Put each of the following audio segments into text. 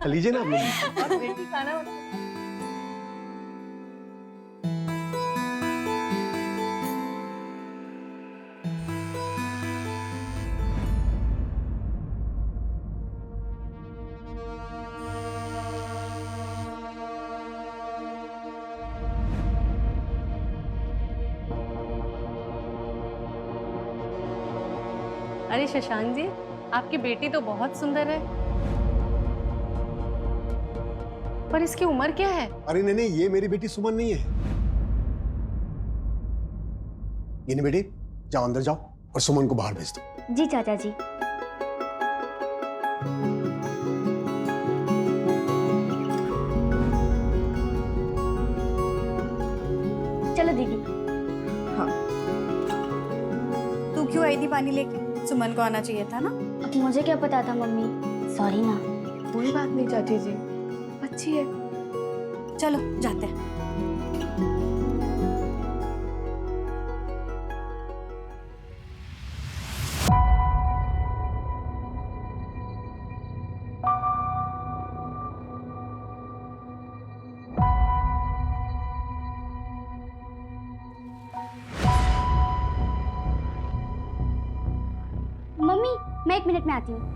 लीजिए ना आप लोग। और बेटी खाना अरे शशांक जी, आपकी बेटी तो बहुत सुंदर है, पर इसकी उम्र क्या है? अरे नहीं, ये मेरी बेटी सुमन नहीं है। ये नहीं बेटी, जाओ अंदर जाओ और सुमन को बाहर भेज दो। जी चाचा जी। चलो दीदी। हाँ, तू क्यों आई थी पानी लेके? सुमन को आना चाहिए था ना। अब मुझे क्या पता था मम्मी, सॉरी ना। कोई बात नहीं चाची जी, अच्छी है। चलो जाते हैं। मम्मी, मैं 1 मिनट में आती हूँ।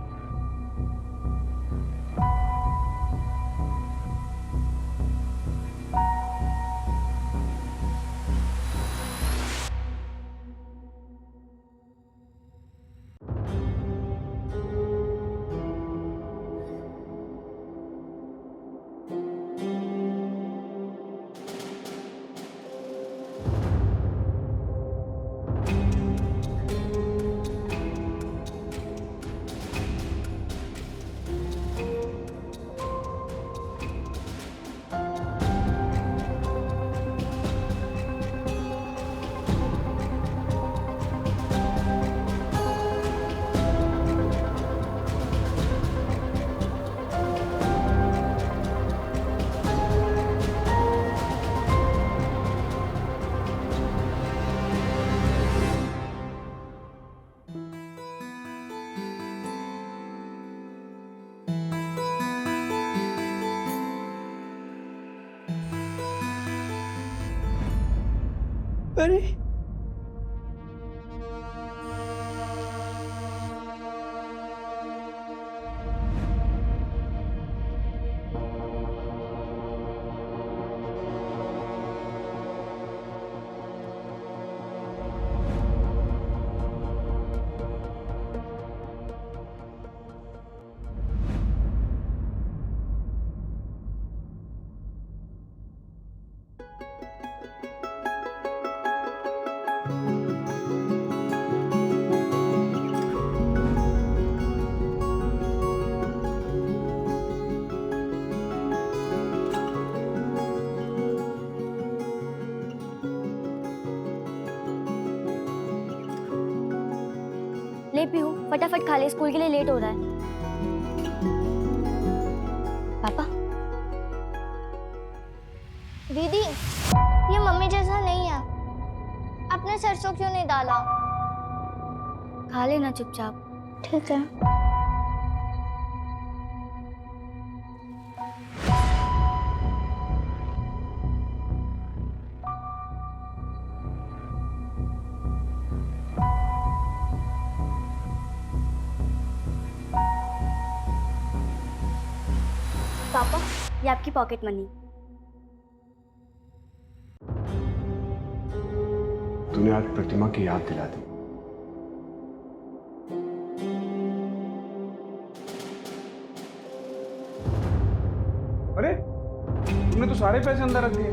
अरे ले पीहू, फटाफट खा ले, स्कूल के लिए लेट हो रहा है। पापा। दीदी, ये मम्मी जैसा नहीं है। आपने सरसों क्यों नहीं डाला? खा लेना चुपचाप। ठीक है। पापा, ये आपकी पॉकेट मनी। तूने आज प्रतिमा की याद दिला दी। अरे तुमने तो सारे पैसे अंदर रख दिए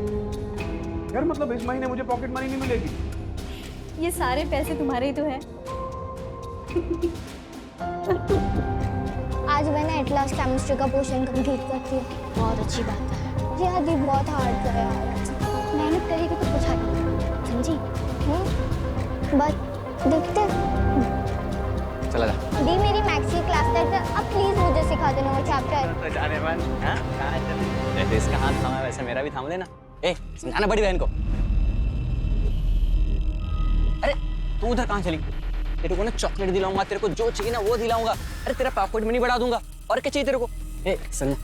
यार। मतलब इस महीने मुझे पॉकेट मनी नहीं मिलेगी। ये सारे पैसे तुम्हारे ही तो है। आज मैंने एट लास्ट केमिस्ट्री का पोर्शन कंप्लीट कर दिया। बहुत अच्छी बात है। ये आदि बहुत हार्ड था यार। मेहनत करेगी तो कुछ आएगा, समझी? बस देखते चला जा। दी मेरी मैथ्स की क्लास तक अब प्लीज मुझे सिखा देना वो चैप्टर। तो जाने मन, हाँ? कहाँ चले? जैसे इसका हाथ थामा वैसे मेरा भी थाम लेना। ए, समझाना बड़ी बहन को। अरे तू उधर कहाँ चली? तेरे को ना चॉकलेट दिलाऊंगा, तेरे को जो चाहिए ना वो दिलाऊंगा। अरे तेरा पॉकेट मनी बढ़ा दूंगा। और क्या चाहिए तेरे को? ए संजना,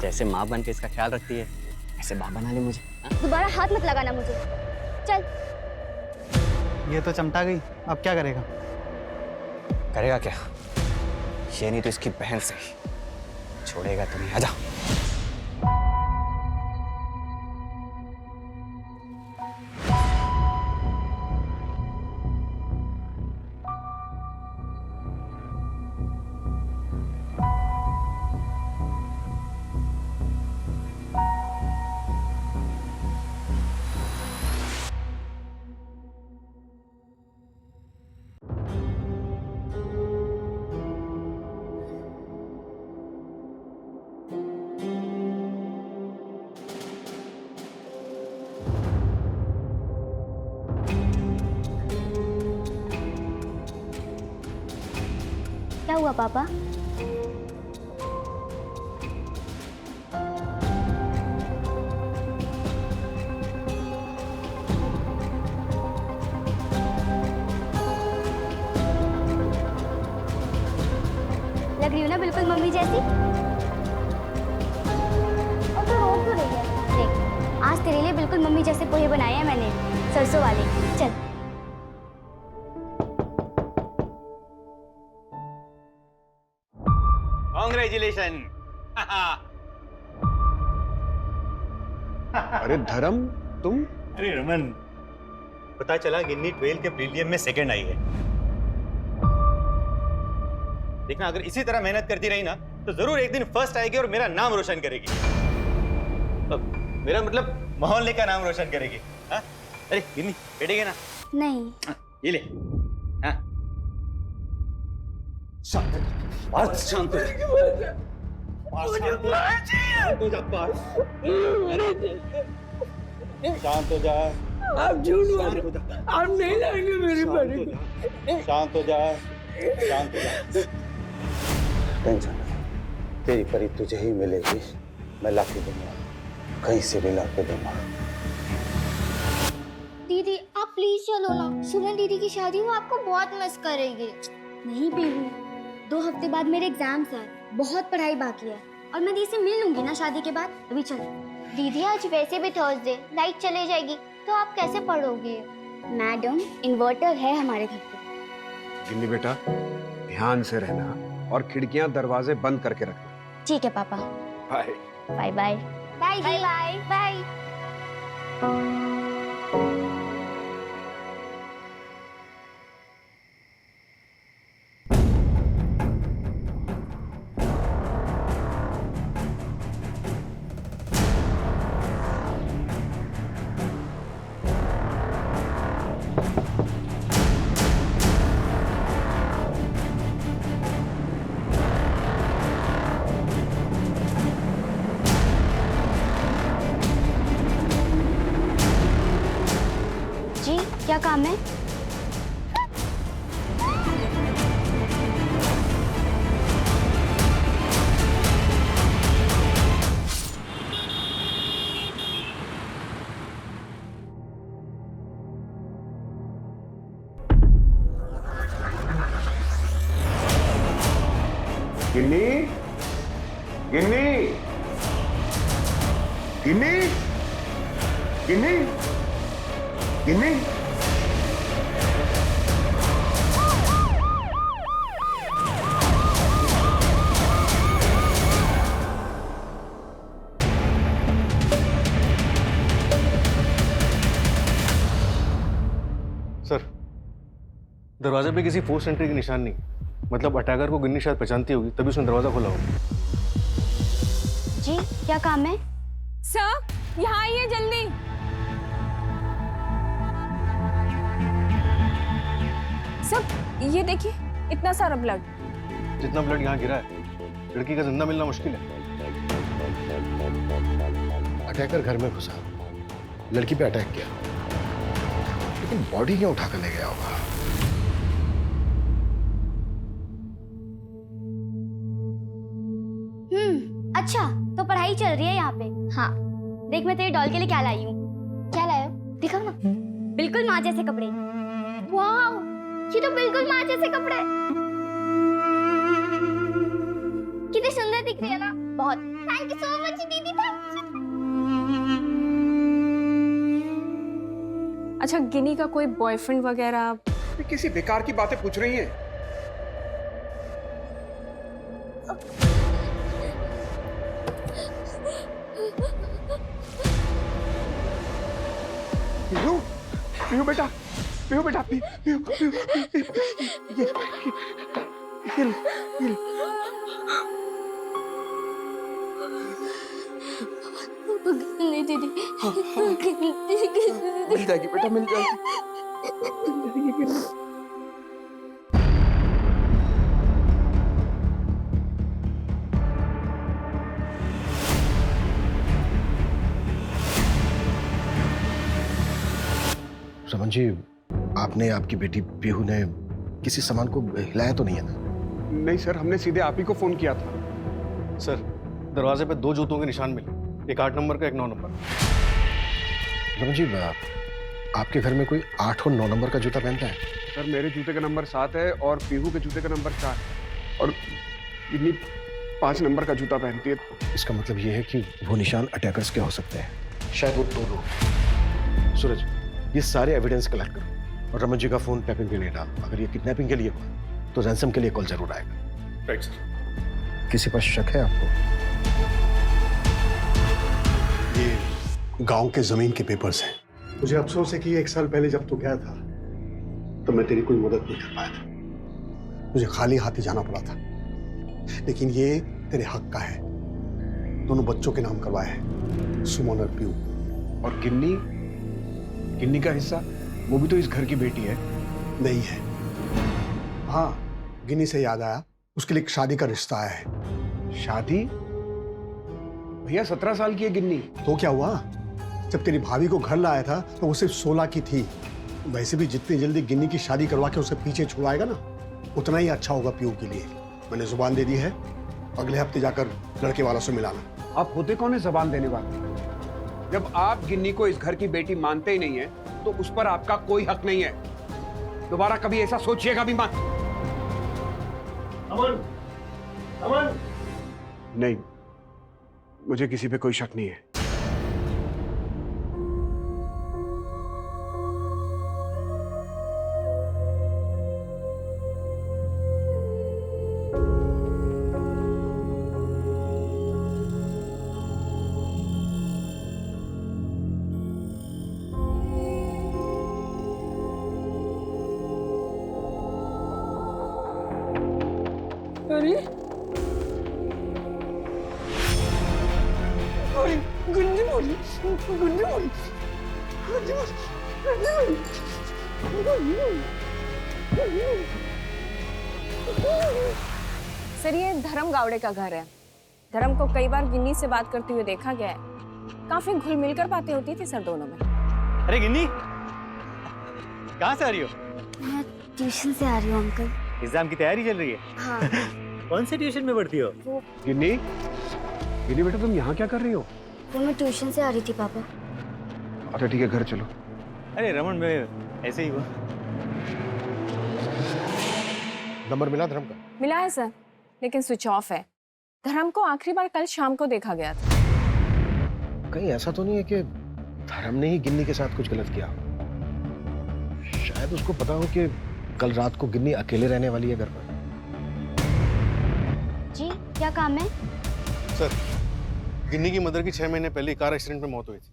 जैसे माँ बन के इसका ख्याल रखती है ऐसे बाप बना ले मुझे। हाँ? दोबारा हाथ मत लगाना मुझे। चल। ये तो चमटा गई, अब क्या करेगा? करेगा क्या? ये नहीं तो इसकी बहन से छोड़ेगा तुम्हें। आजा। क्या हुआ पापा? लग रही हो ना बिल्कुल मम्मी जैसी। और तो रो क्यों रही है? देख, आज तेरे लिए बिल्कुल मम्मी जैसे पोहे बनाए हैं मैंने, सरसों वाले। चल। कांग्रेचुलेशन। अरे धर्म, तुम? अरे रमन, पता चला गिन्नी 12 के प्रीलियम में सेकंड आई है। देखना, अगर इसी तरह मेहनत करती रही ना तो जरूर एक दिन फर्स्ट आएगी और मेरा नाम रोशन करेगी। मेरा मतलब मोहल्ले का नाम रोशन करेगी। हाँ? अरे गिन्नी बैठेगी ना? नहीं। ये ले। हाँ? शांत शांत शांत हो जा। आप झूठ बोल, आप नहीं लाएंगे मेरी बड़ी को। शांत हो जा, शांत हो जा। टेंशन नहीं, तेरी परी तुझे ही मिलेगी। मैं ला के दूंगा, कहीं से भी ला के दूंगा। दीदी आप प्लीज चलो ना, सुमन दीदी की शादी वो आपको बहुत मिस करेगी। नहीं पीहू, 2 हफ्ते बाद मेरे एग्जाम्स हैं, बहुत पढ़ाई बाकी है और मैं दी से मिल लूंगी ना शादी के बाद। अभी चल। दीदी आज वैसे भी थर्सडे, लाइट चले जाएगी तो आप कैसे पढ़ोगे? मैडम, इन्वर्टर है हमारे घर पे। गिन्नी बेटा, ध्यान से रहना और खिड़कियां दरवाजे बंद करके रखना। ठीक है पापा। Bye bye bye. Bye bye bye. क्या काम है? गिन्नी, गिन्नी, गिन्नी, गिन्नी, गिन्नी। सर, दरवाजे पे किसी फोर्स एंट्री के निशान नहीं, मतलब अटैकर को गिन्नी शायद पहचानती होगी तभी उसने दरवाजा खोला होगा। जी क्या काम है? सर यहाँ आइए जल्दी। सर ये देखिए, इतना सारा ब्लड। जितना ब्लड यहाँ गिरा है, लड़की का जिंदा मिलना मुश्किल है। अटैकर घर में घुसा, लड़की पे अटैक किया, लेकिन बॉडी क्यों उठाकर ले गया होगा? अच्छा तो पढ़ाई चल रही है यहाँ पे। हाँ, देख मैं तेरे डॉल के लिए क्या लाई हूँ। क्या लाए हो? दिखाओ ना। बिल्कुल माँ जैसे कपड़े। वाह, ये तो बिल्कुल माँ जैसे कपड़े। कितनी सुंदर दिख रही है ना। बहुत। थैंक यू सो मच दीदी, थैंक यू। अच्छा, गिनी का कोई बॉयफ्रेंड वगैरह? ये किसी बेकार की बातें पूछ रही हैं। पीहू, पीहू बेटा, पीहू बेटा, पीहू, पीहू, पीहू, ये नहीं दीदी, मिल जाएगी बेटा, मिल जाएगी। रमन जी, आपने, आपकी बेटी पीहू ने किसी सामान को हिलाया तो नहीं है ना? नहीं सर, हमने सीधे आप ही को फोन किया था। सर, दरवाजे पे 2 जूतों के निशान मिले, एक 8 नंबर का, एक 9 नंबर। रमन जी, आपके घर में कोई 8 और 9 नंबर का जूता पहनता है? सर, मेरे जूते का नंबर 7 है और पीहू के जूते का नंबर 4 और गिन्नी 5 नंबर का जूता पहनती है। इसका मतलब ये है कि वो निशान अटैकर्स के हो सकते हैं, शायद वो 2 लोग। सूरज, ये सारे एविडेंस कलेक्ट करो और रमन जी का फोन टैपिंग के लिए डाल। अगर ये किडनैपिंग के लिए हुआ तो रैंसम के लिए कॉल जरूर आएगा। Right sir. किसी पर शक है आपको? ये गांव के जमीन के पेपर्स हैं। मुझे अफसोस है कि 1 साल पहले जब तू गया था तो मैं तेरी कोई मदद नहीं कर पाया था। मुझे खाली हाथ ही जाना पड़ा था, लेकिन ये तेरे हक का है। दोनों बच्चों के नाम करवाए हैं, सुमन और पीयू। और गिन्नी का हिस्सा, वो भी तो इस घर की बेटी है। नहीं है। हाँ, गिन्नी से याद आया, उसके लिए एक शादी का रिश्ता आया है। शादी? भैया 17 साल की है गिन्नी। तो क्या हुआ? जब तेरी भाभी को घर लाया था तो वो सिर्फ 16 की थी। वैसे भी जितनी जल्दी गिन्नी की शादी करवा के उसे पीछे छुड़ाएगा ना, उतना ही अच्छा होगा पीयू के लिए। मैंने जुबान दे दी है, अगले हफ्ते जाकर लड़के वालों से मिलाना। आप होते कौन है जबान देने वाले? जब आप गिन्नी को इस घर की बेटी मानते ही नहीं है तो उस पर आपका कोई हक नहीं है। दोबारा कभी ऐसा सोचिएगा भी मत। अमन, अमन। नहीं, मुझे किसी पे कोई शक नहीं है। अरे गुंडी बोली, गुंडी बोली, गुंडी बोली, सर, ये धर्म गावड़े का घर है। धर्म को कई बार गिन्नी से बात करते हुए देखा गया है। काफी घुल मिलकर बातें होती थी सर दोनों में। अरे गिन्नी, कहाँ से आ रही हो? मैं ट्यूशन से आ रही हूँ अंकल। एग्जाम की तैयारी चल रही है? हाँ। कौन से ट्यूशन में पढ़ती हो? गिन्नी बेटा, तुम यहाँ क्या कर रही हो? वो मैं ट्यूशन से आ रही थी पापा। अच्छा ठीक है, घर चलो। अरे रमन, मैं ऐसे ही हुआ। नंबर मिला धर्म का? मिला है सर, लेकिन स्विच ऑफ है। धर्म को आखिरी बार कल शाम को देखा गया था। कहीं ऐसा तो नहीं है कि धर्म ने ही गिन्नी के साथ कुछ गलत किया? शायद उसको पता हो कि कल रात को गिन्नी अकेले रहने वाली है घर पर। जी, क्या काम है? सर, गिन्नी की मदर की 6 महीने पहले कार एक्सीडेंट में मौत हुई थी।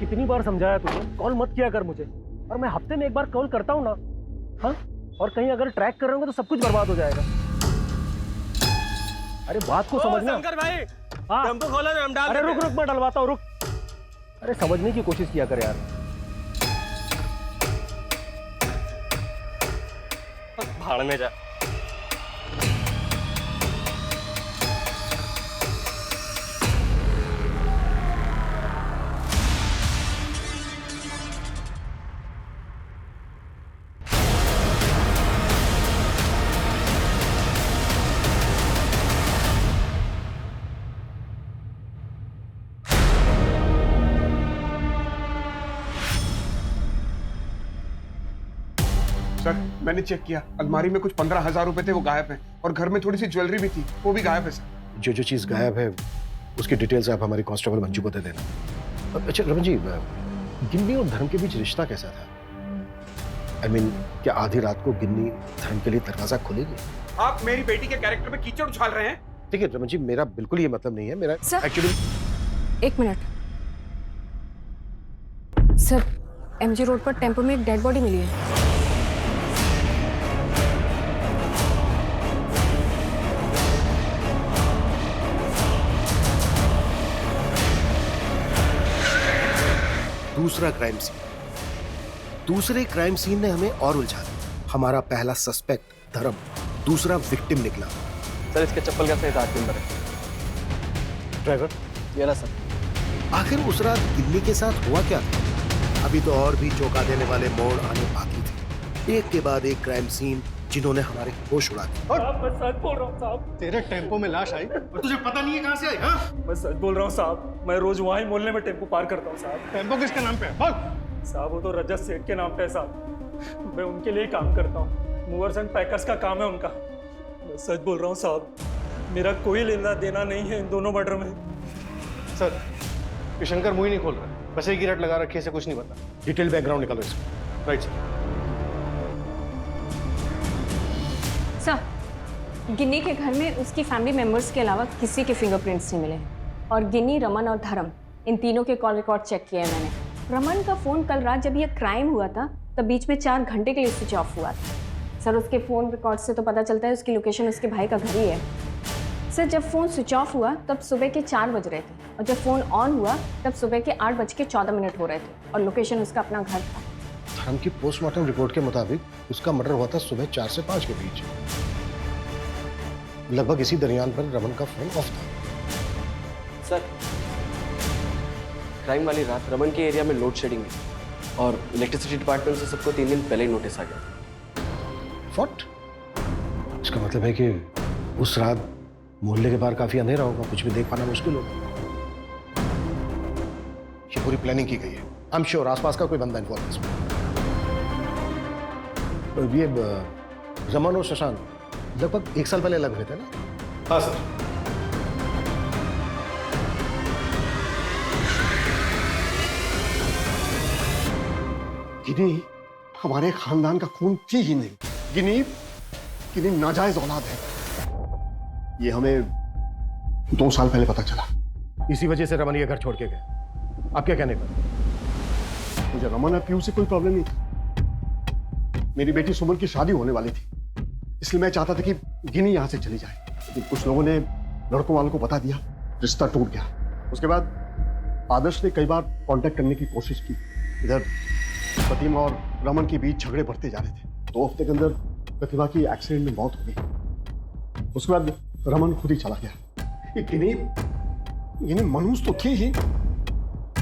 कितनी बार समझाया तुझे, कॉल मत किया कर मुझे। और मैं हफ्ते में एक बार कॉल करता हूँ ना। हाँ, और कहीं अगर ट्रैक कर रहे होंगे तो सब कुछ बर्बाद हो जाएगा। अरे बात को समझना। शंकर भाई, हाँ, टेम्पो खोलो, हम डाल अरे रुक मैं डलवाता हूँ, रुक। अरे समझने की कोशिश किया कर यार। भाड़ में जा। सर मैंने चेक किया, अलमारी में कुछ 15,000 रुपए थे, वो गायब हैं, और घर में थोड़ी सी ज्वेलरी भी थी, वो भी गायब है सर। जो चीज़ गायब है उसकी डिटेल्स आप हमारी कांस्टेबल मंजू को दे देना। अच्छा रमन जी, गिन्नी और धर्म के बीच रिश्ता कैसा था? I mean, क्या आधी रात को गिन्नी धर्म के लिए दरवाजा खोलेगी? आप मेरी बेटी के कैरेक्टर में कीचड़ उछाल रहे हैं। ठीक है रमन जी, मेरा बिल्कुल ये मतलब नहीं है। मेरा एक्चुअली एक मिनट सर, एमजी रोड पर टेम्पो में एक डेड बॉडी मिली है। दूसरा क्राइम सीन, दूसरे क्राइम सीन ने हमें और उलझा दिया। हमारा पहला सस्पेक्ट धर्म, दूसरा विक्टिम निकला। सर इसके चप्पल का सही 8 नंबर है। ड्राइवर ये रहा सर। आखिर उस रात गिन्नी के साथ हुआ क्या था? अभी तो और भी चौंका देने वाले मोड़ आने बाकी थे। एक के बाद एक क्राइम सीन जिन्होंने हमारे होश उड़ा दिए। साहब मैं सच बोल रहा हूँ साहब। तेरे टेम्पो में लाश आई और तुझे पता नहीं है कहाँ से आई? हाँ? मैं सच बोल रहा हूँ साहब, मैं रोज वहाँ ही मोहल्ले में टेम्पो पार करता हूँ साहब। टेम्पो किसके नाम पे है? भाग। साहब वो तो रजत सेठ के नाम पे है साहब, मैं उनके लिए काम करता हूँ। मूवर्स एंड पैकर्स का काम है उनका। मैं सच बोल रहा हूँ साहब, मेरा कोई लेना देना नहीं है इन दोनों मर्डर में। सर ये शंकर मुंह ही नहीं खोल रहा है, बस एक ही रट लगा रखी है, इसे कुछ नहीं पता। डिटेल बैकग्राउंड निकालो इसमें। Right sir. सर गिन्नी के घर में उसकी फैमिली मेंबर्स के अलावा किसी के फिंगरप्रिंट्स नहीं मिले हैं, और गिन्नी, रमन और धर्म इन तीनों के कॉल रिकॉर्ड चेक किए हैं मैंने। रमन का फ़ोन कल रात जब यह क्राइम हुआ था तब बीच में 4 घंटे के लिए स्विच ऑफ हुआ था। सर उसके फ़ोन रिकॉर्ड से तो पता चलता है उसकी लोकेशन उसके भाई का घर ही है। सर जब फ़ोन स्विच ऑफ हुआ तब सुबह के 4 बज रहे थे, और जब फ़ोन ऑन हुआ तब सुबह के 8:14 हो रहे थे, और लोकेशन उसका अपना घर था। धर्म की पोस्टमार्टम रिपोर्ट के मुताबिक उसका मर्डर हुआ था सुबह 4 से 5 के बीच। लगभग इसी दरमियान पर रमन का फोन ऑफ था। सर क्राइम वाली रात रमन के एरिया में लोड शेडिंग हुई और इलेक्ट्रिसिटी डिपार्टमेंट से सबको 3 दिन पहले ही नोटिस आ गया। व्हाट? इसका मतलब है कि उस रात मोहल्ले के बाहर काफी अंधेरा होगा, कुछ भी देख पाना मुश्किल होगा। ये पूरी प्लानिंग की गई है। आई एम श्योर आसपास का कोई बंदा इन्वॉल्व है इसमें। तो ये रमन और शशांक लगभग 1 साल पहले अलग हुए थे ना? हाँ सर। गिनी हमारे खानदान का खून थी ही नहीं। गिनी नाजायज औलाद है। ये हमें 2 साल पहले पता चला। इसी वजह से रमन ये घर छोड़ के गए। आप क्या कहने पर? मुझे रमन और पीयू से कोई प्रॉब्लम नहीं थी। मेरी बेटी सुमन की शादी होने वाली थी, इसलिए मैं चाहता था कि गिनी यहां से चली जाए, लेकिन कुछ लोगों ने लड़कों वालों को बता दिया, रिश्ता टूट गया। उसके बाद आदर्श ने कई बार कांटेक्ट करने की कोशिश की। इधर प्रतिमा और रमन के बीच झगड़े बढ़ते जा रहे थे। 2 हफ्ते के अंदर प्रतिमा की एक्सीडेंट में मौत हो गई। उसके बाद रमन खुद ही चला गया। ये गिनी मनुष्य तो थी ही,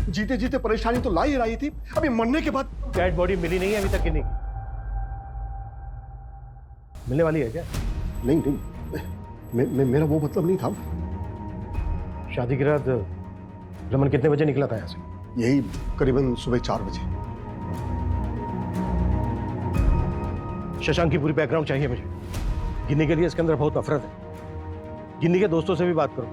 जीते जीते परेशानी तो ला ही रही थी, अभी मरने के बाद डेड बॉडी मिली नहीं है अभी तक गिनी की। मिलने वाली है क्या? नहीं, मेरा वो मतलब नहीं था। शादी की रात रमन कितने बजे निकला था यहाँ से? यही करीबन सुबह 4 बजे। शशांक की पूरी बैकग्राउंड चाहिए मुझे। गिन्नी के लिए इसके अंदर बहुत नफरत है। गिन्नी के दोस्तों से भी बात करो,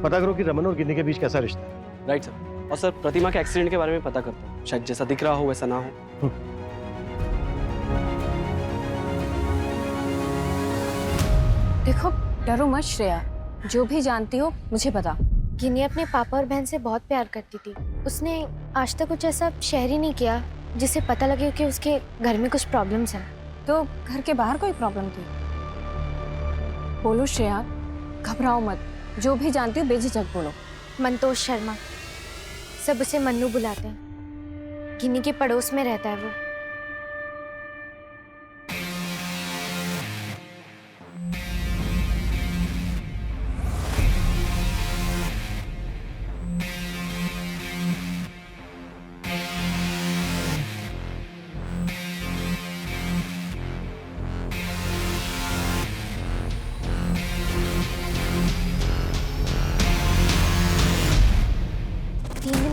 पता करो कि रमन और गिन्नी के बीच कैसा रिश्ता है। Right sir. और सर प्रतिमा के एक्सीडेंट के बारे में पता करता हूँ, शायद जैसा दिख रहा हो वैसा ना हो। देखो डरो मत श्रेया, जो भी जानती हो मुझे बता। गिनी अपने पापा और बहन से बहुत प्यार करती थी। उसने आज तक कुछ ऐसा शेयर ही नहीं किया जिससे पता लगे कि उसके घर में कुछ प्रॉब्लम्स हैं। तो घर के बाहर कोई प्रॉब्लम थी? बोलो श्रेया, घबराओ मत, जो भी जानती हो बेझिझक बोलो। मंतोष शर्मा, सब उसे मन्नू बुलाते हैं। गिनी के पड़ोस में रहता है वो।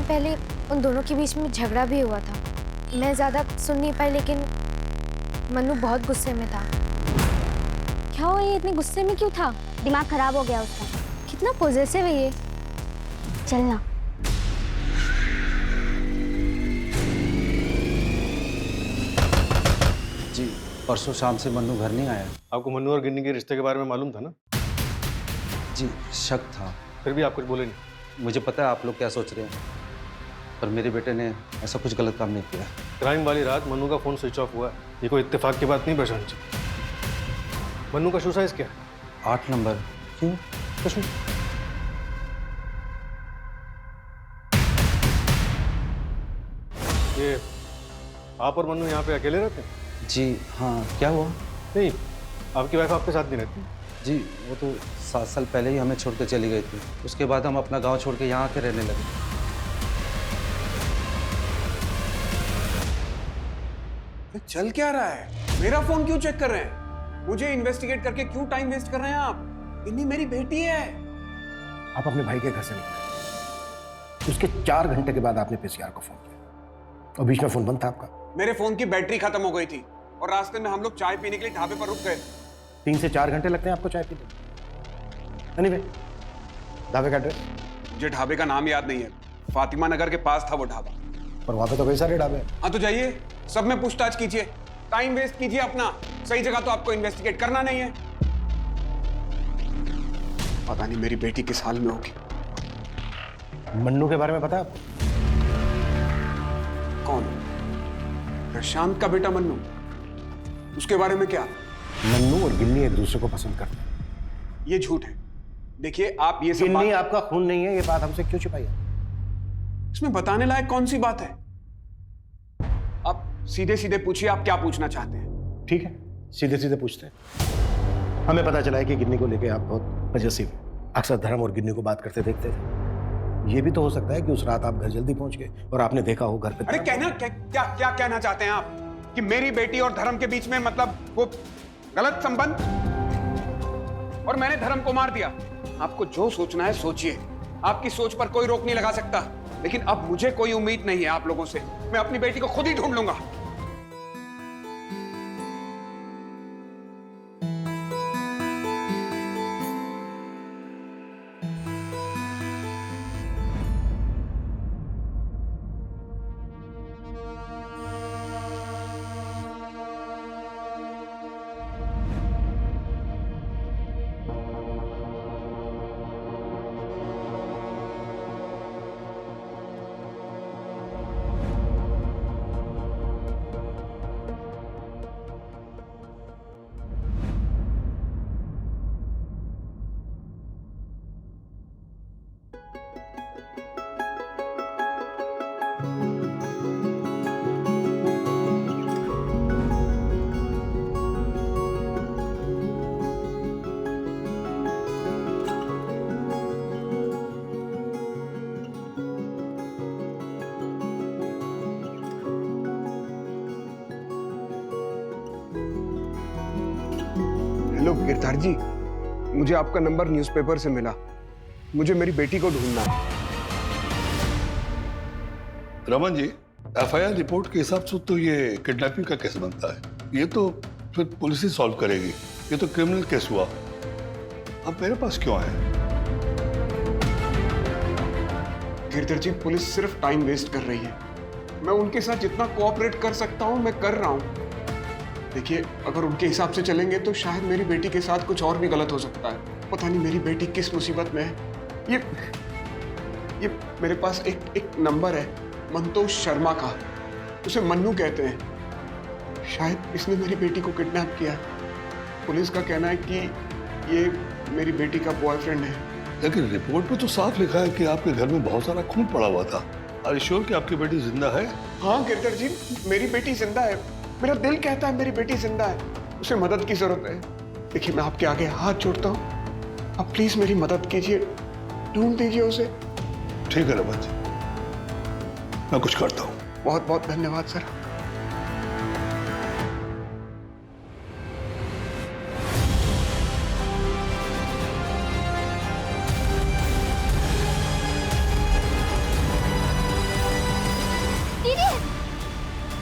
पहले उन दोनों के बीच में झगड़ा भी हुआ था। मैं ज़्यादा सुन नहीं पाई, लेकिन मन्नू बहुत गुस्से में था। क्या हुआ, ये इतने गुस्से में क्यों था? दिमाग खराब हो गया उसका। कितना पॉजेसिव है ये। चलना। जी परसों शाम से मन्नू घर नहीं आया। आपको मन्नू और गिन्नी के रिश्ते के बारे में मालूम था ना? जी शक था। फिर भी आप कुछ बोले नहीं? मुझे पता है आप लोग क्या सोच रहे हैं, पर मेरे बेटे ने ऐसा कुछ गलत काम नहीं किया। क्राइम वाली रात मन्नू का फोन स्विच ऑफ हुआ है, ये कोई इत्तेफाक की बात नहीं प्रशांत जी। मन्नू का शू साइज क्या है? 8 नंबर। क्यों, कुछ नहीं। ये आप और मन्नू यहाँ पे अकेले रहते हैं? जी हाँ, क्या हुआ? नहीं, आपकी वाइफ आपके साथ नहीं रहती? जी वो तो 7 साल पहले ही हमें छोड़ के चली गई थी। उसके बाद हम अपना गांव छोड़ के यहाँ आके रहने लगे। चल क्या रहा है? मेरा फोन क्यों चेक कर रहे हैं? मुझे इन्वेस्टिगेट करके क्यों टाइम वेस्ट कर रहे हैं आप? इन्हीं मेरी बेटी है। आप अपने भाई के घर से निकले, उसके 4 घंटे के बाद आपने पीसीआर को फोन किया और बीच में फोन बंद था आपका। मेरे फोन की बैटरी खत्म हो गई थी और रास्ते में हम लोग चाय पीने के लिए ढाबे पर रुक गए थे। 3 से 4 घंटे लगते हैं आपको चाय पीने? एनीवे, ढाबे का एड्रेस? मुझे ढाबे का नाम याद नहीं है। फातिमा नगर के पास था वो ढाबा। पर वहां पे तो कई सारे ढाबे हैं। हाँ तो जाइए, सब में पूछताछ कीजिए, टाइम वेस्ट कीजिए अपना। सही जगह तो आपको इन्वेस्टिगेट करना नहीं है। पता नहीं मेरी बेटी किस हाल में होगी। मन्नू के बारे में पता है आपको? कौन? प्रशांत का बेटा मन्नू? उसके बारे में क्या? मन्नू और गिन्नी एक दूसरे को पसंद करते हैं। ये झूठ है। देखिए आप ये सब गिन्नी आपका खून नहीं है, ये बात हमसे क्यों छिपाई है? इसमें बताने लायक कौन सी बात है? आप सीधे सीधे पूछिए, आप क्या पूछना चाहते हैं? ठीक है, सीधे सीधे पूछते हैं। हमें पता चला है कि गिन्नी को लेके आप बहुत पजेसिव हैं। अक्सर धर्म और गिन्नी को बात करते देखते थे। ये भी तो हो सकता है कि उस रात आप घर जल्दी पहुंच गए और आपने देखा हो घर पे। अरे क्या कहना चाहते हैं आप कि मेरी बेटी और धर्म के बीच में मतलब वो गलत संबंध, और मैंने धर्म को मार दिया? आपको जो सोचना है सोचिए, आपकी सोच पर कोई रोक नहीं लगा सकता। लेकिन अब मुझे कोई उम्मीद नहीं है आप लोगों से। मैं अपनी बेटी को खुद ही ढूंढ लूंगा। हेलो गिरधार जी, मुझे आपका नंबर न्यूज़पेपर से मिला। मुझे मेरी बेटी को ढूंढना है। रमन जी, एफआईआर रिपोर्ट के हिसाब से तो ये किडनैपिंग का केस बनता है। ये तो फिर पुलिस ही सॉल्व करेगी। ये तो क्रिमिनल केस हुआ। अब मेरे पास क्यों आए? गिरधर जी, पुलिस सिर्फ टाइम वेस्ट कर रही है। मैं उनके साथ जितना कोऑपरेट कर सकता हूं मैं कर रहा हूं। देखिए, अगर उनके हिसाब से चलेंगे तो शायद मेरी बेटी के साथ कुछ और भी गलत हो सकता है। पता नहीं मेरी बेटी किस मुसीबत में है। ये मेरे पास एक नंबर है मंतोष शर्मा का। उसे मन्नू कहते हैं। शायद इसने मेरी बेटी को किडनैप किया। पुलिस का कहना है कि ये मेरी बेटी का बॉयफ्रेंड है। लेकिन रिपोर्ट में तो साफ लिखा है कि आपके घर में बहुत सारा खून पड़ा हुआ था। आर यू श्योर कि आपकी बेटी जिंदा है? हाँ गिरधर जी, मेरी बेटी जिंदा है। मेरा दिल कहता है मेरी बेटी जिंदा है। उसे मदद की जरूरत है। देखिए, मैं आपके आगे हाथ जोड़ता हूँ, आप प्लीज मेरी मदद कीजिए, ढूंढ दीजिए उसे। ठीक है रमन जी, मैं कुछ करता हूँ। बहुत बहुत धन्यवाद सर।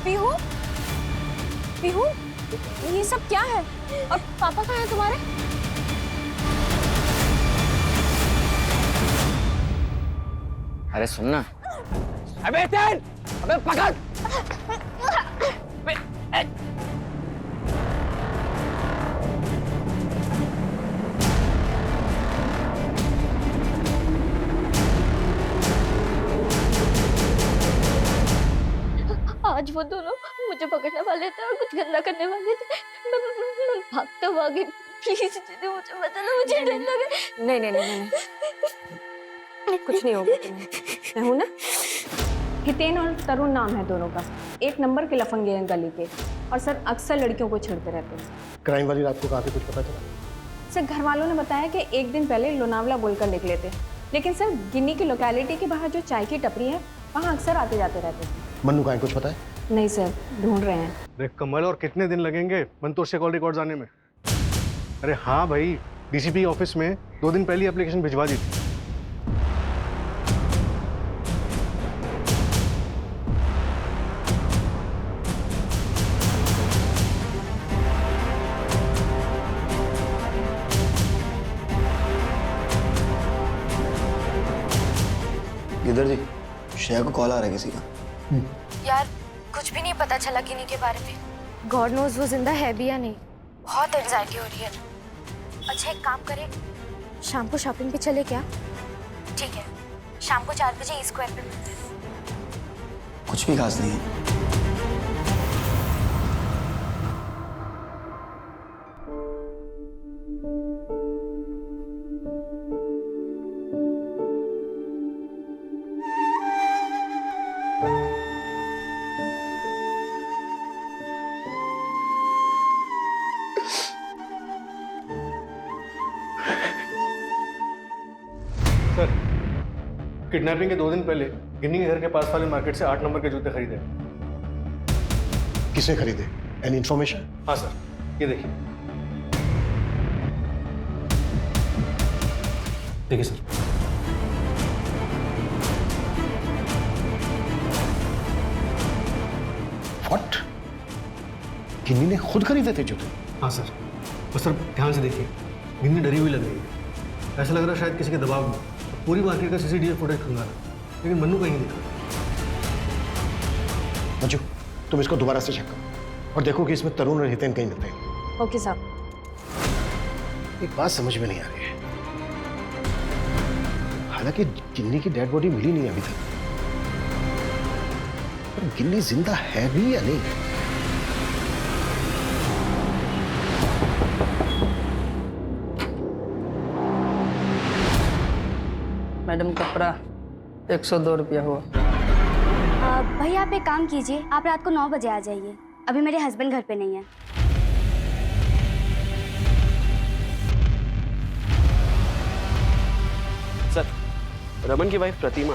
पीहू, पीहू, ये सब क्या है? और पापा कहाँ हैं तुम्हारे? अरे सुनना। अबे तेल! अबे पकड़! आज वो दोनों मुझे पकड़ने वाले थे और कुछ गंदा करने वाले थे। मैं भागता भागी। प्लीज दीदी मुझे बता दो, मुझे डर लगा। नहीं नहीं नहीं नहीं, कुछ नहीं होगा तुम्हें। मैं हूं ना। हितेन और तरुण नाम है दोनों का। एक नंबर के लफंगे हैं गली के, और सर अक्सर लड़कियों को छेड़ते रहते हैं। क्राइम वाली रात को कहाँ पे कुछ पता चला? सर घर वालों ने बताया कि एक दिन पहले लोनावला बोलकर निकले थे, लेकिन सर गिन्नी की लोकेलिटी के बाहर जो चाय की टपरी है वहाँ अक्सर आते जाते रहते थे। मन्नू का कुछ पता है? नहीं सर, ढूंढ रहे हैं। अरे कमल, और कितने दिन लगेंगे मंतोष से कॉल रिकॉर्ड्स आने में? अरे हाँ भाई, डीसीपी ऑफिस में 2 दिन पहले एप्लीकेशन भिजवा दी थी। गिदर जी, श्रेया को कॉल आ रहा है किसी का। यार कुछ भी नहीं पता चला गिनी के बारे में। गॉड नोज वो जिंदा है भी या नहीं। बहुत एंजाइटी हो रही है। अच्छा एक काम करें, शाम को शॉपिंग पे चले क्या? ठीक है, शाम को 4 बजे ई स्क्वायर पे मिलते हैं। कुछ भी खास नहीं है। सर, किडनैपिंग के 2 दिन पहले गिन्नी के घर के पास वाले मार्केट से 8 नंबर के जूते खरीदे। किसने खरीदे? Any information? हाँ सर, ये देखिए। देखिए सर। व्हाट? गिन्नी ने खुद खरीदे थे जूते? हाँ सर, और सर ध्यान से देखिए, गिन्नी डरी हुई लग रही है। ऐसा लग रहा है शायद किसी के दबाव में पूरी मार्केट का सीसीटीवी फुटेज खंगाला, लेकिन मन्नू कहीं नहीं दिखा। मंजू, तुम इसको दोबारा से चेक करो और देखो कि इसमें तरुण और हितेन कहीं मिलते हैं। ओके साहब। एक बात समझ में नहीं आ रही है, हालांकि गिन्नी की डेड बॉडी मिली नहीं अभी तक, पर गिन्नी जिंदा है भी या नहीं? मैडम कपड़ा 102 रुपया हुआ। भाई आप एक काम कीजिए, आप रात को 9 बजे आ जाइए। अभी मेरे हस्बैंड घर पे नहीं है। सर, रमन की वाइफ प्रतिमा,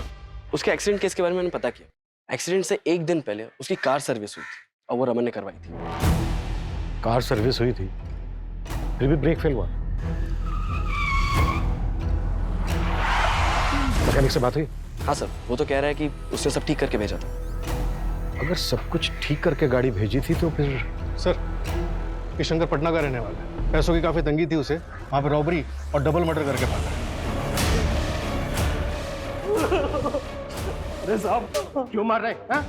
उसके एक्सीडेंट केस के बारे में मैंने पता किया। एक्सीडेंट से 1 दिन पहले उसकी कार सर्विस हुई थी और वो रमन ने करवाई थी। कार सर्विस हुई थी, फिर भी ब्रेक फेल हुआ। मैकेनिक से बात हुई? हाँ सर, वो तो कह रहा है कि उसने सब ठीक करके भेजा था। अगर सब कुछ ठीक करके गाड़ी भेजी थी तो फिर? सर, ये शंकर पटना का रहने वाला है। पैसों की काफी तंगी थी उसे, वहां पे रॉबरी और डबल मर्डर करके भागा। अरे साहब, क्यों मार रहे हैं?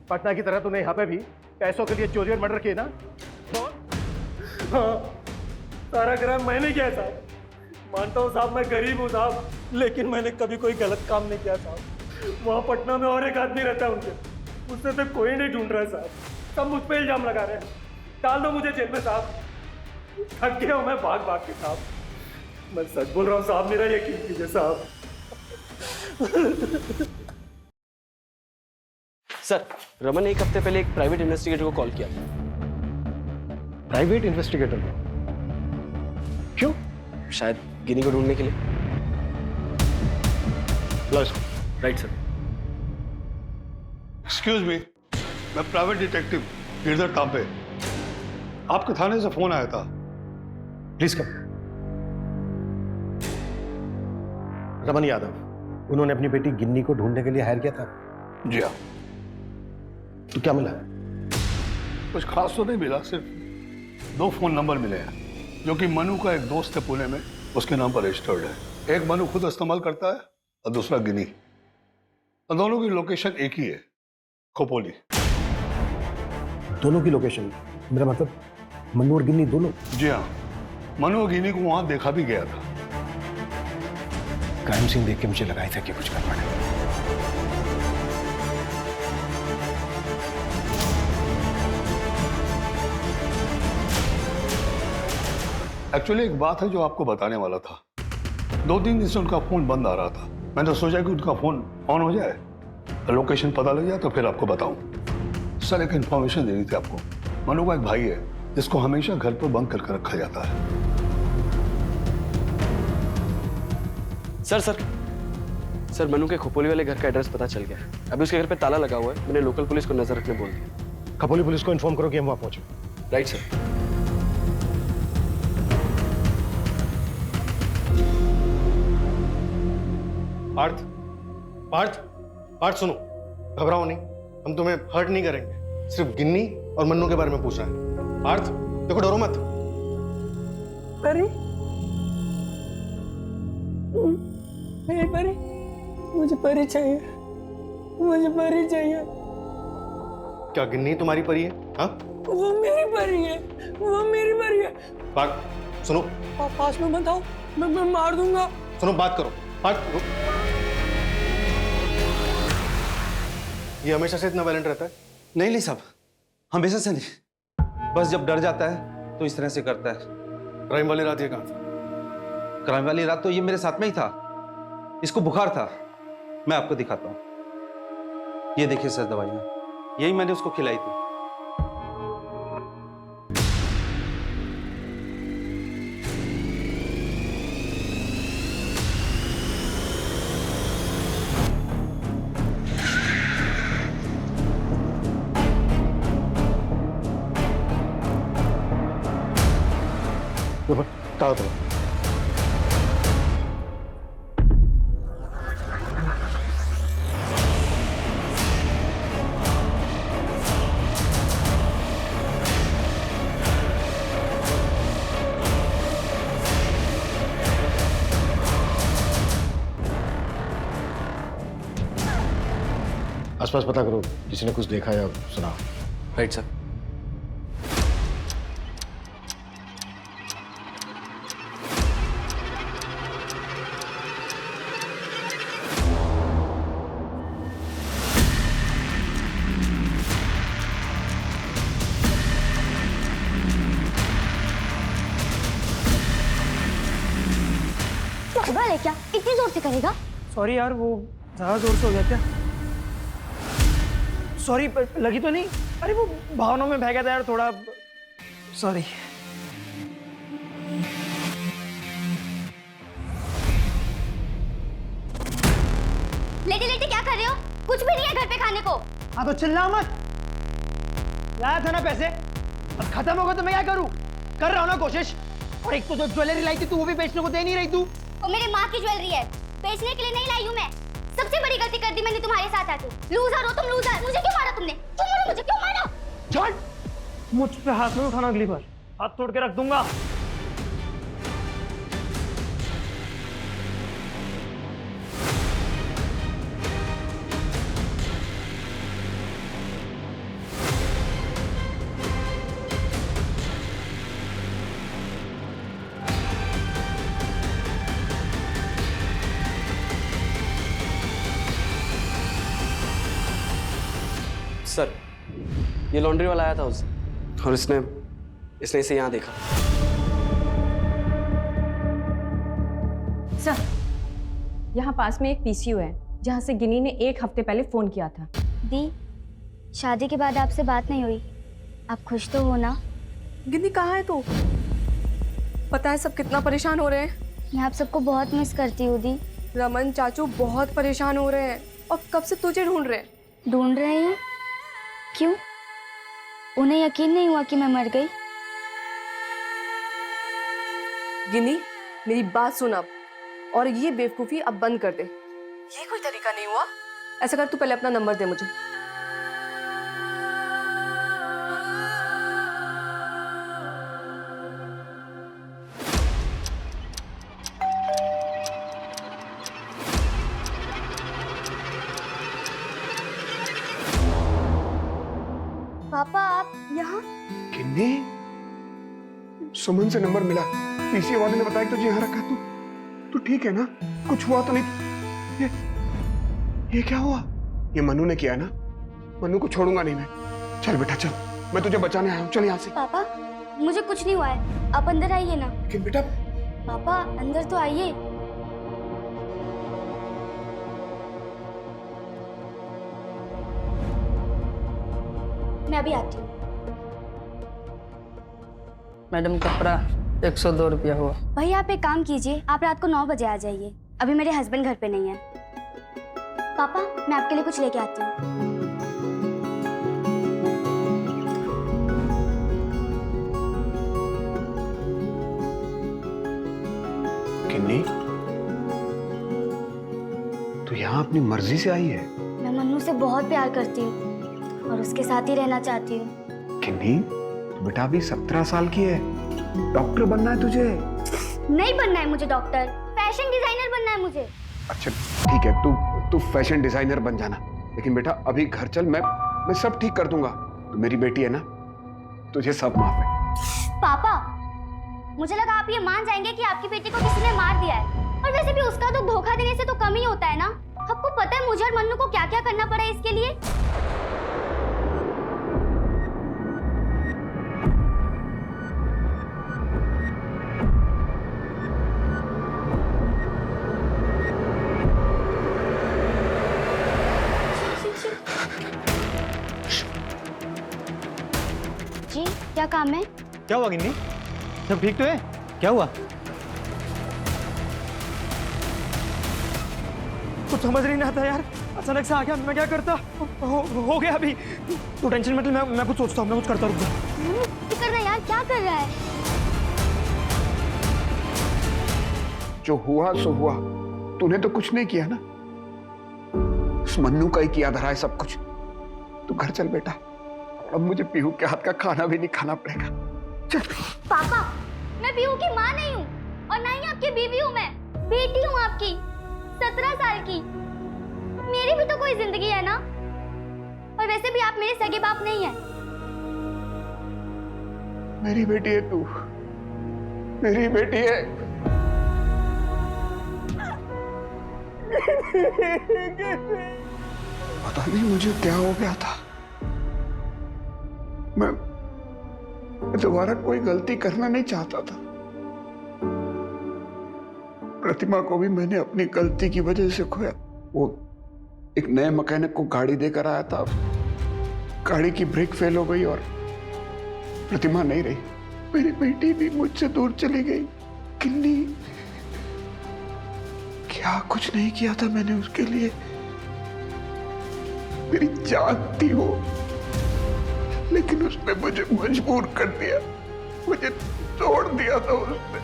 पटना की तरह तूने यहाँ पे भी पैसों के लिए चोरी और मर्डर किए ना? हाँ, सारा क्राइम मैंने किया साहब। मानता हूँ साहब, मैं गरीब हूँ साहब, लेकिन मैंने कभी कोई गलत काम नहीं किया साहब। वहाँ पटना में और एक आदमी रहता है उनके, उससे तो कोई नहीं ढूंढ रहा है साहब। सब मुझ पे इल्जाम लगा रहे हैं। डाल दो मुझे जेल में साहब। थक गया हूँ मैं भाग भाग के साहब। मैं सच बोल रहा हूँ साहब, मेरा यकीन कीजिए साहब। सर, रमन ने 1 हफ्ते पहले एक प्राइवेट इन्वेस्टिगेटर को कॉल किया। Private investigator? क्यों? शायद गिनी को ढूंढने के लिए। Right sir. एक्सक्यूज मी, मैं प्राइवेट डिटेक्टिव गिरधर तांबे। आपके थाने से फोन आया था। Please come. रमन यादव, उन्होंने अपनी बेटी गिन्नी को ढूंढने के लिए हायर किया था? जी हाँ। तो क्या मिला? कुछ खास तो नहीं मिला, सिर्फ 2 फोन नंबर मिले हैं जो कि मनु का एक दोस्त है पुणे में, उसके नाम पर रजिस्टर्ड है। एक मनु खुद इस्तेमाल करता है और दूसरा गिनी। और दोनों की लोकेशन एक ही है, खोपोली। दोनों की लोकेशन? मेरा मतलब मनु और गिन्नी दोनों? जी हाँ, मनु और गिनी को वहां देखा भी गया था। क्राइम सीन देख के मुझे लगा था कि कुछ गड़बड़ है। एक्चुअली एक बात है जो आपको बताने वाला था। 2-3 दिन से उनका फोन बंद आ रहा था। मैंने सोचा कि उनका फोन ऑन हो जाए, लोकेशन पता लग जाए तो फिर आपको बताऊं। सर, एक इंफॉर्मेशन देनी थी आपको। मनु का एक भाई है जिसको हमेशा घर पर बंद करके रखा जाता है। सर मनु के खोपोली वाले घर का एड्रेस पता चल गया है। अभी उसके घर पे ताला लगा हुआ है। मैंने लोकल पुलिस को नजर रखने बोल दिया। खपोली पुलिस को इन्फॉर्म करो कि हम वहां पहुंचे। Right sir. पार्थ, पार्थ, पार्थ सुनो, घबराओ नहीं, हम तुम्हें हर्ट नहीं करेंगे। सिर्फ गिन्नी और मन्नू के बारे में पूछना है। पार्थ देखो, डरो मत। परी, मेरी परी, मुझे परी चाहिए, मुझे परी चाहिए। क्या गिन्नी तुम्हारी परी है? हाँ, वो मेरी परी है, वो मेरी परी है। पार्थ सुनो, पास में मत आओ, मैं मार दूंगा। सुनो, बात करो। पार्थ, ये हमेशा से इतना वायलेंट रहता है? नहीं साहब, हमेशा से नहीं, बस जब डर जाता है तो इस तरह से करता है। क्राइम वाली रात ये कहाँ था? क्राइम वाली रात तो ये मेरे साथ में ही था। इसको बुखार था। मैं आपको दिखाता हूँ। ये देखिए सर, दवाइयाँ यही मैंने उसको खिलाई थी। ताओ। आसपास पता करो, किसी ने कुछ देखा या सुना। Right sir. पागल है क्या? इतनी जोर से करेगा? सॉरी यार, वो ज्यादा जोर से हो गया क्या? सॉरी, लगी तो नहीं? अरे वो भावनाओं में बह गया था यार थोड़ा, सॉरी। लेटे लेटे क्या कर रहे हो? कुछ भी नहीं है घर पे खाने को। हाँ तो चिल्ला मत। लाया था ना पैसे, अब खत्म होगा तो मैं क्या करूं? कर रहा हूं ना कोशिश। और एक तो जो ज्वेलरी लाई थी तू, वो भी बेचने को दे नहीं रही तू। वो मेरी माँ की ज्वेलरी है, बेचने के लिए नहीं लाई हूँ मैं। सबसे बड़ी गलती कर दी मैंने तुम्हारे साथ आके। लूजर हो तुम, लूजर। मुझे क्यों मारा तुमने? क्यों मारा मुझे? क्यों मारा? छोड़, मुझ पे हाथ नहीं उठाना, अगली बार हाथ तोड़ के रख दूंगा। सर, ये लॉन्ड्री वाला आया था उस और इसने इसे यहाँ देखा। सर, यहाँ पास में एक पीसीयू है जहाँ से गिनी ने 1 हफ्ते पहले फोन किया था। दी, शादी के बाद आपसे बात नहीं हुई, आप खुश तो हो ना? गिनी कहाँ है तू? पता है सब कितना परेशान हो रहे हैं? मैं आप सबको बहुत मिस करती हूँ दी। रमन चाचू बहुत परेशान हो रहे हैं और कब से तुझे ढूंढ रहे हैं। ढूंढ रहे हैं? क्यों? उन्हें यकीन नहीं हुआ कि मैं मर गई? गिनी, मेरी बात सुन अब, और ये बेवकूफी अब बंद कर दे। ये कोई तरीका नहीं हुआ। ऐसा कर, तू पहले अपना नंबर दे मुझे। सुमन से नंबर मिला, पीसीए वाले ने बताया कि तुझे यहाँ रखा। तू ठीक है ना? कुछ हुआ तो नहीं? ये क्या हुआ? ये मनु ने किया है ना? मनु को छोड़ूंगा नहीं मैं। चल बेटा चल, मैं तुझे बचाने आया हूँ, चल यहाँ से। पापा मुझे कुछ नहीं हुआ है, आप अंदर आइए ना। लेकिन बेटा। पापा अंदर तो आइए। मैं अभी आती हूँ। मैडम कपड़ा 102 रुपया हुआ। भैया आप एक काम कीजिए, आप रात को 9 बजे आ जाइए, अभी मेरे हस्बैंड घर पे नहीं है। पापा मैं आपके लिए कुछ लेके आती हूँ। किन्नी, तू यहाँ अपनी मर्जी से आई है? मैं मन्नू से बहुत प्यार करती हूँ और उसके साथ ही रहना चाहती हूँ। किन्नी, तू बेटा अभी 17 साल की है, डॉक्टर बनना है तुझे। नहीं बनना है मुझे डॉक्टर, फैशन डिजाइनर बनना है मुझे। अच्छा ठीक है, तू फैशन डिजाइनर बन जाना, लेकिन बेटा अभी घर चल, मैं सब ठीक कर दूंगा। तू मेरी बेटी है ना, तुझे सब माफ है। पापा मुझे लगा आप ये मान जाएंगे कि आपकी बेटी को किसी ने मार दिया है, और वैसे भी उसका तो धोखा देने से तो कम ही होता है ना। आपको पता है मुझे और मन्नू को क्या क्या करना पड़ा इसके लिए? जी क्या काम है? क्या हुआ गिन्नी? सब ठीक तो है? क्या हुआ? कुछ समझ नहीं आता यार, अचानक से आ गया, मैं क्या करता? हो गया अभी। तू टेंशन मत ले, मैं कुछ सोचता हूँ, मैं कुछ करता, रुक जा। क्या कर रहा है यार, क्या कर रहा है? जो हुआ सो हुआ, तूने तो कुछ नहीं किया ना, उस मन्नू का ही किया धरा है सब कुछ। तू घर चल बेटा, अब मुझे पीहू के हाथ का खाना भी नहीं खाना पड़ेगा। चल। पापा मैं पीहू की माँ नहीं हूँ और ना ही आपकी बीवी हूँ, मैं बेटी हूँ आपकी 17 साल की। मेरी भी तो कोई जिंदगी है ना, और वैसे भी आप मेरे सगे बाप नहीं है। मेरी बेटी है तू, मेरी बेटी है। पता नहीं मुझे क्या हो गया था, मैं दोबारा कोई गलती करना नहीं चाहता था। प्रतिमा को भी मैंने अपनी गलती की वजह से खोया। वो एक नए मैकेनिक को गाड़ी देकर आया था, गाड़ी की ब्रेक फेल हो गई और प्रतिमा नहीं रही। मेरी बेटी भी मुझसे दूर चली गई। किन्नी, क्या कुछ नहीं किया था मैंने उसके लिए। मेरी जान थी वो, लेकिन उसने मुझे मजबूर कर दिया, मुझे तोड़ दिया था उसने।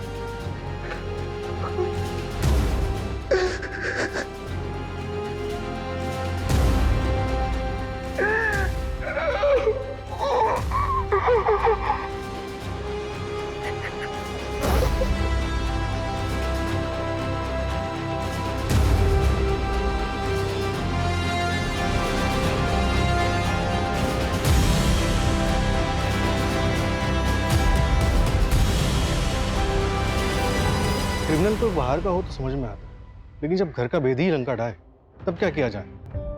क्रिमिनल कोई बाहर का हो तो समझ में आता, लेकिन जब घर का भेदी ही लंका ढाए तब क्या किया जाए?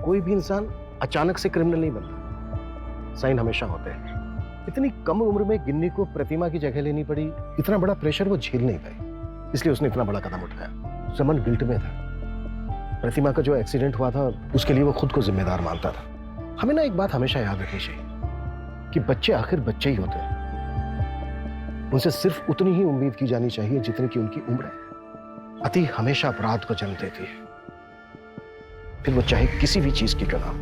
कोई भी इंसान अचानक से क्रिमिनल नहीं बनता, साइन हमेशा होते हैं। इतनी कम उम्र में गिन्नी को प्रतिमा की जगह लेनी पड़ी, इतना बड़ा प्रेशर वो झेल नहीं पाई, इसलिए उसने इतना बड़ा कदम उठाया। समन गिल्ट में था। प्रतिमा का जो एक्सीडेंट हुआ था उसके लिए वो खुद को जिम्मेदार मानता था। हमें ना एक बात हमेशा याद रखनी चाहिए कि बच्चे आखिर बच्चे ही होते हैं, उनसे सिर्फ उतनी ही उम्मीद की जानी चाहिए जितनी की उनकी उम्र है। अति हमेशा अपराध को जन्म देती है, फिर वो चाहे किसी भी चीज की क्यों ना हो।